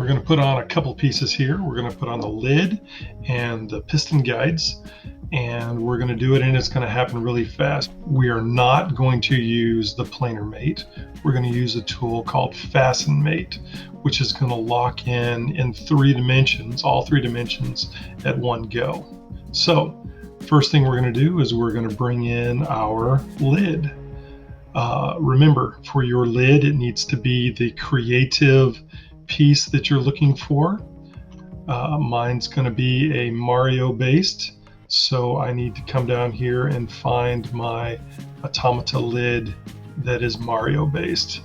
we're going to put on a couple pieces here. We're going to put on the lid and the piston guides, and we're going to do it, and it's going to happen really fast. We are not going to use the planer mate. We're going to use a tool called Fasten Mate, which is going to lock in 3 dimensions, all 3 dimensions at one go. So first thing we're going to do is we're going to bring in our lid. Remember, for your lid, it needs to be the creative piece that you're looking for. Mine's going to be a Mario based, so I need to come down here and find my Automata lid that is Mario based.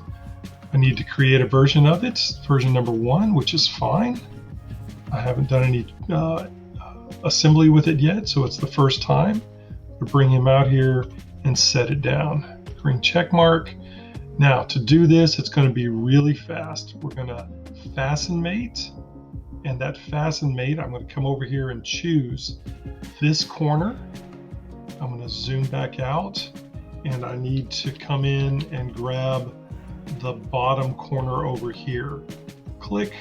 I need to create a version of it, version number 1, which is fine. I haven't done any assembly with it yet, so it's the first time. We'll bring him out here and set it down. Green check mark. Now to do this, it's going to be really fast. We're going to fasten mate, and that fasten mate, I'm going to come over here and choose this corner. I'm going to zoom back out, and I need to come in and grab the bottom corner over here. Click,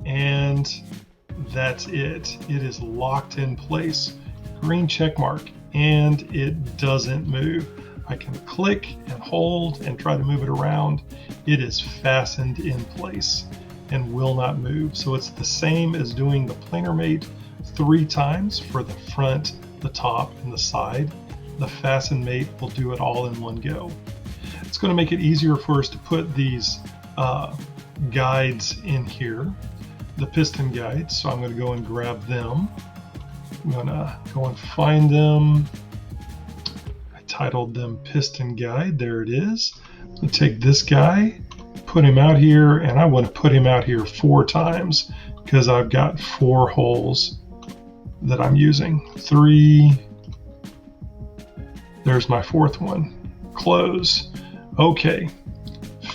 and that's it. It is locked in place. Green check mark, and it doesn't move. I can click and hold and try to move it around. It is fastened in place and will not move. So it's the same as doing the planer mate 3 times for the front, the top, and the side. The fasten mate will do it all in one go. It's going to make it easier for us to put these guides in here, the piston guides. So I'm going to go and grab them. I'm going to go and find them. Titled them piston guide. There it is. I'll take this guy, put him out here, and I want to put him out here 4 times because I've got 4 holes that I'm using. 3. There's my 4th one. Close. Okay.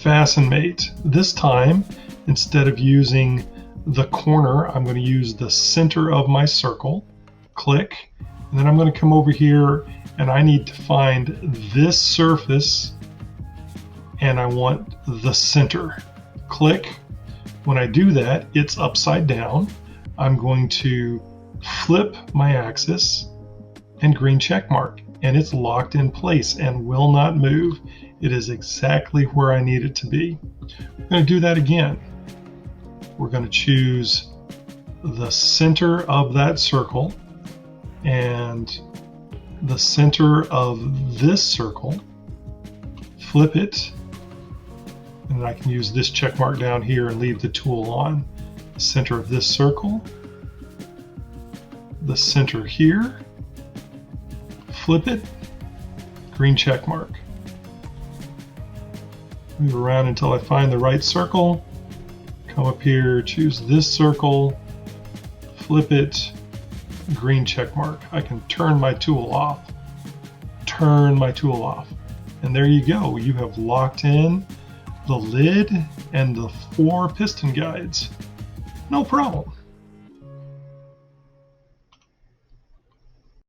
Fasten mate. This time, instead of using the corner, I'm going to use the center of my circle. Click. And then I'm going to come over here, and I need to find this surface, and I want the center. Click. When I do that, it's upside down. I'm going to flip my axis and green check mark, and it's locked in place and will not move. It is exactly where I need it to be. We're going to do that again. We're going to choose the center of that circle and the center of this circle, flip it, and I can use this check mark down here and leave the tool on. The center of this circle, the center here, flip it, green check mark. Move around until I find the right circle, come up here, choose this circle, flip it, green check mark. I can turn my tool off. And there you go. You have locked in the lid and the 4 piston guides. No problem.